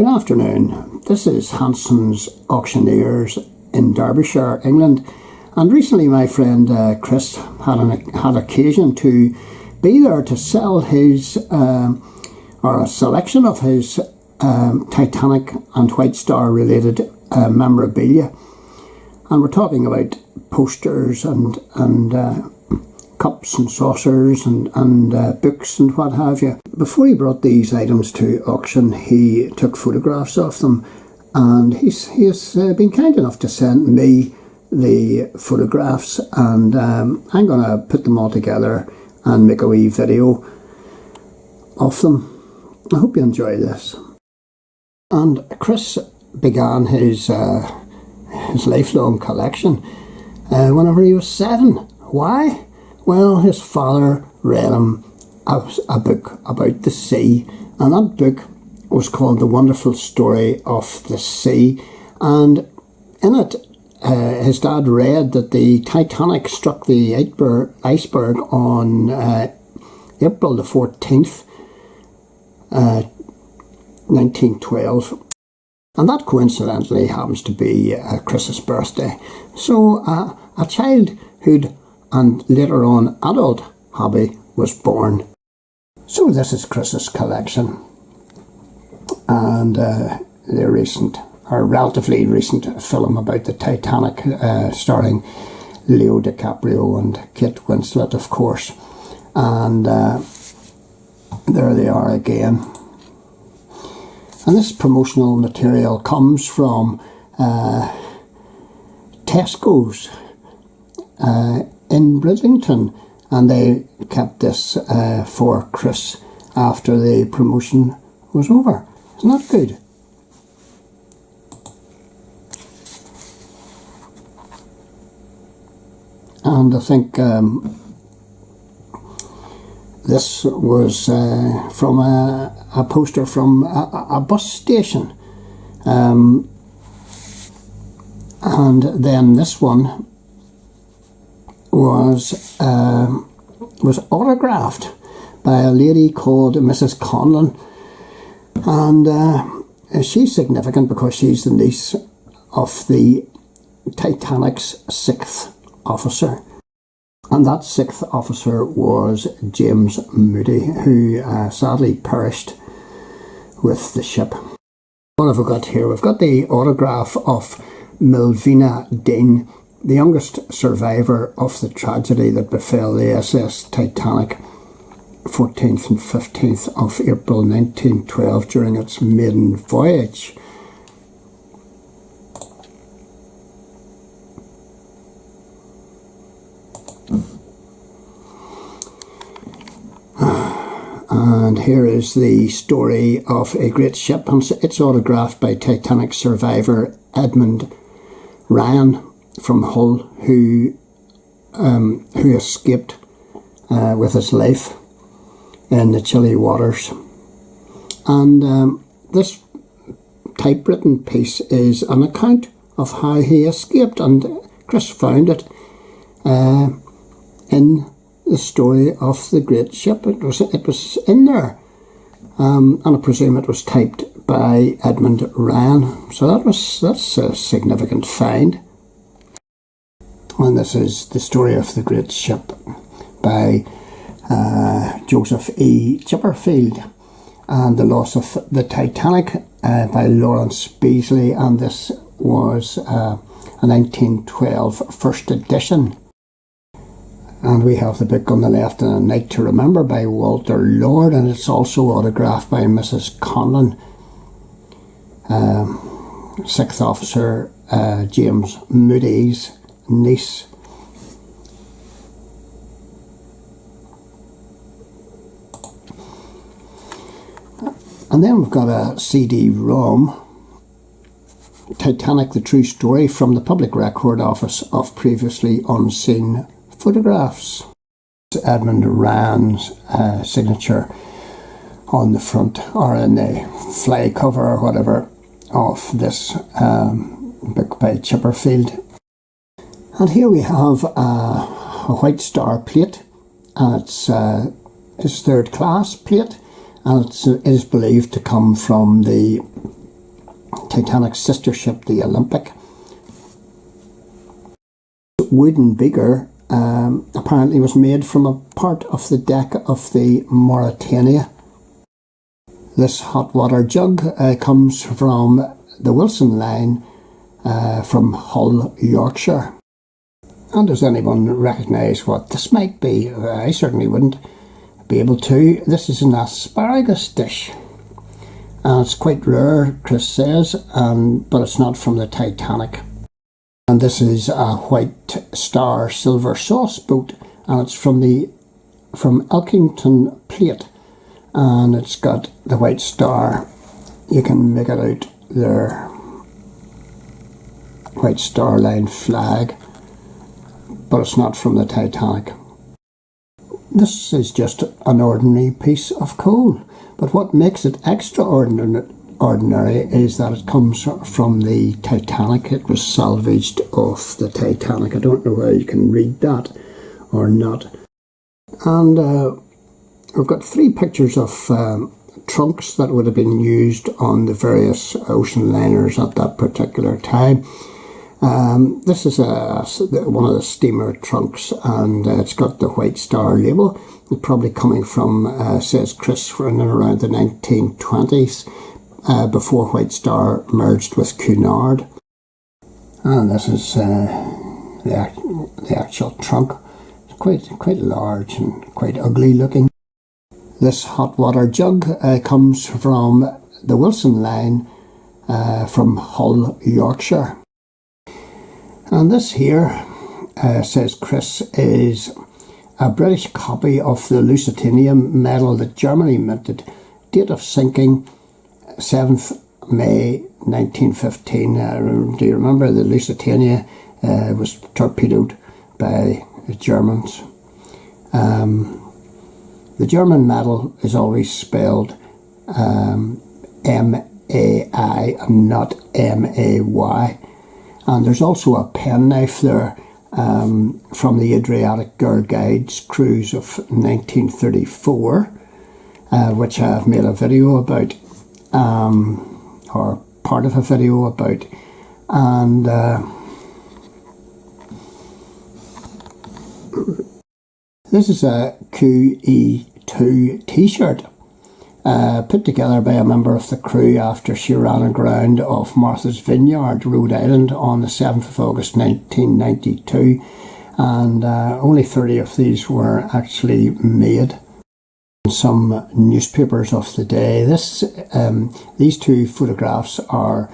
Good afternoon. This is Hanson's Auctioneers in Derbyshire, England. And recently my friend Chris had occasion to be there to sell his, or a selection of his Titanic and White Star related memorabilia. And we're talking about posters and cups and saucers and books and what have you. Before he brought these items to auction, he took photographs of them, and he has been kind enough to send me the photographs, and I'm going to put them all together and make a wee video of them. I hope you enjoy this. And Chris began his lifelong collection whenever he was 7. Why? Well, his father read him a book about the sea, and that book was called The Wonderful Story of the Sea, and in it his dad read that the Titanic struck the iceberg on April the 14th, 1912, and that coincidentally happens to be Chris's birthday. So a childhood and later on adult hobby was born. So this is Chris's collection, and the recent, or relatively recent, film about the Titanic, starring Leo DiCaprio and Kate Winslet, of course. And there they are again. And this promotional material comes from Tesco's in Bridlington, and they kept this for Chris after the promotion was over. Isn't that good? And I think this was from a poster from a bus station, and then this one was autographed by a lady called Mrs. Conlon, and she's significant because she's the niece of the Titanic's 6th officer, and that 6th officer was James Moody, who sadly perished with the ship. What have we got here? We've got the autograph of Melvina Dean, the youngest survivor of the tragedy that befell the SS Titanic 14th and 15th of April 1912 during its maiden voyage. And here is the story of a great ship, and it's autographed by Titanic survivor Edmund Ryan from Hull, who escaped with his life in the chilly waters. And this typewritten piece is an account of how he escaped, and Chris found it in the story of the great ship. It was in there, and I presume it was typed by Edmund Ryan. So that's a significant find. And this is the story of the great ship by Joseph E. Chipperfield, and the loss of the Titanic by Lawrence Beasley, and this was a 1912 first edition. And we have the book on the left, and A Night to Remember by Walter Lord, and it's also autographed by Mrs. Conlon, 6th officer James Moody's niece. And then we've got a CD-ROM, Titanic, the True Story, from the Public Record Office of Previously Unseen Photographs. Edmund Ryan's signature on the front, or in the fly cover or whatever, of this book by Chipperfield. And here we have a White Star plate, and it's his 3rd class plate, and it is believed to come from the Titanic's sister ship, the Olympic. Wooden beaker apparently was made from a part of the deck of the Mauritania. This hot water jug comes from the Wilson line from Hull, Yorkshire. And does anyone recognise what this might be? I certainly wouldn't be able to. This is an asparagus dish. And it's quite rare, Chris says, but it's not from the Titanic. And this is a White Star silver sauce boat, and it's from Elkington Plate, and it's got the White Star. You can make it out there. White Star Line flag, but it's not from the Titanic. This is just an ordinary piece of coal, but what makes it extraordinary is that it comes from the Titanic. It was salvaged off the Titanic. I don't know whether you can read that or not. And we've got 3 pictures of trunks that would have been used on the various ocean liners at that particular time. This is one of the steamer trunks, and it's got the White Star label. It's probably coming from, says Chris, from around the 1920s, before White Star merged with Cunard. And this is the actual trunk. It's quite large and quite ugly looking. This hot water jug comes from the Wilson line from Hull, Yorkshire. And this here, says Chris, is a British copy of the Lusitania medal that Germany minted. Date of sinking 7th May 1915. Do you remember the Lusitania was torpedoed by the Germans? The German medal is always spelled M-A-I and not M-A-Y. And there's also a penknife there from the Adriatic Girl Guides cruise of 1934, which I've made a video about, or part of a video about. And this is a QE2 t-shirt put together by a member of the crew after she ran aground off Martha's Vineyard, Rhode Island on the 7th of August 1992, and only 30 of these were actually made. Some newspapers of the day. These 2 photographs are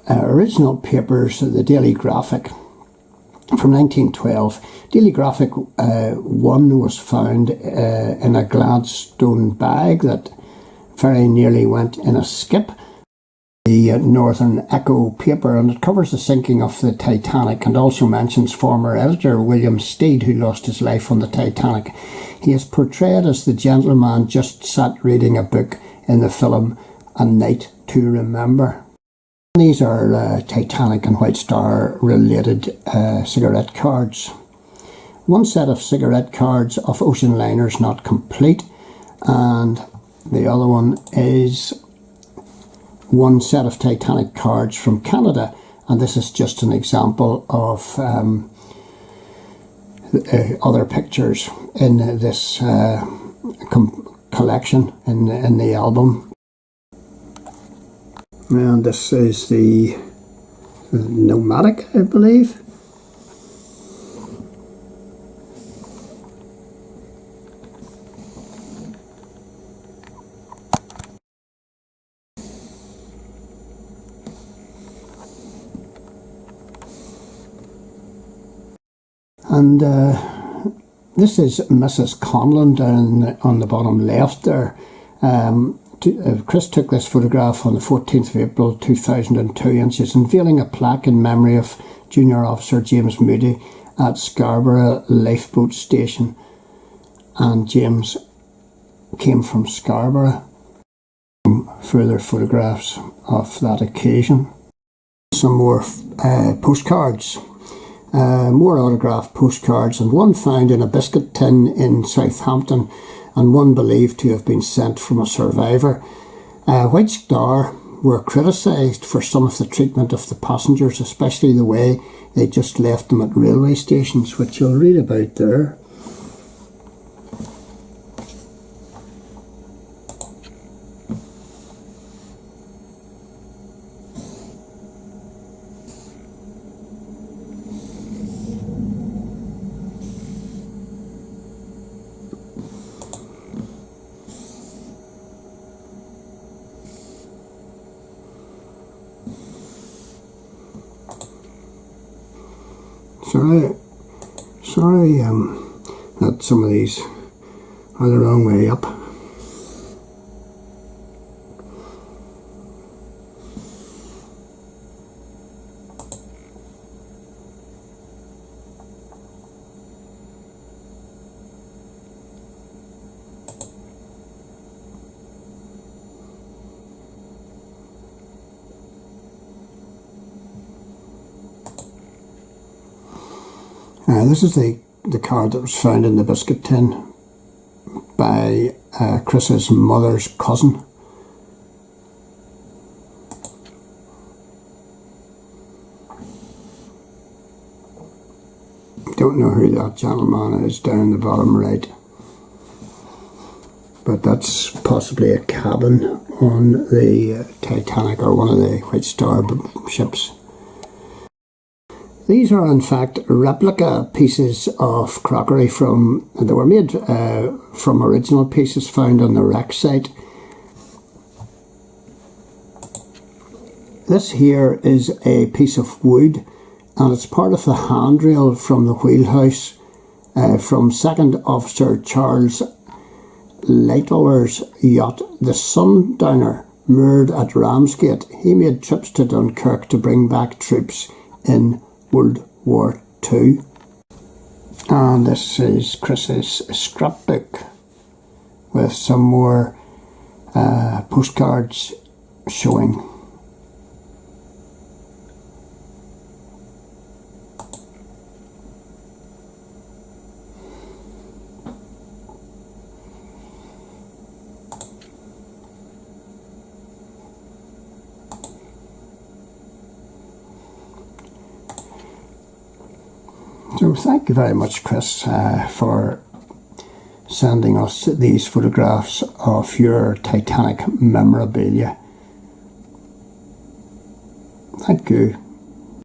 original papers, the Daily Graphic from 1912. Daily Graphic 1 was found in a Gladstone bag that very nearly went in a skip. The Northern Echo paper, and it covers the sinking of the Titanic and also mentions former editor William Steed, who lost his life on the Titanic. He is portrayed as the gentleman just sat reading a book in the film A Night to Remember. These are Titanic and White Star related cigarette cards. One set of cigarette cards of ocean liners not complete, and the other one is one set of Titanic cards from Canada, and this is just an example of other pictures in this collection in the album. And this is the Nomadic, I believe. And this is Mrs. Conlon down on the bottom left there. Chris took this photograph on the 14th of April 2002, and she's unveiling a plaque in memory of Junior Officer James Moody at Scarborough Lifeboat Station. And James came from Scarborough. Further photographs of that occasion. Some more postcards. More autographed postcards, and one found in a biscuit tin in Southampton, and one believed to have been sent from a survivor. White Star were criticised for some of the treatment of the passengers, especially the way they just left them at railway stations, which you'll read about there. Sorry, that some of these are the wrong way up. This is the card that was found in the biscuit tin by Chris's mother's cousin. Don't know who that gentleman is down the bottom right, but that's possibly a cabin on the Titanic or one of the White Star ships. These are in fact replica pieces of crockery they were made from original pieces found on the wreck site. This here is a piece of wood, and it's part of the handrail from the wheelhouse from Second Officer Charles Lightoller's yacht, the Sundowner, moored at Ramsgate. He made trips to Dunkirk to bring back troops in World War II. And this is Chris's scrapbook with some more postcards showing. So thank you very much, Chris, for sending us these photographs of your Titanic memorabilia. Thank you.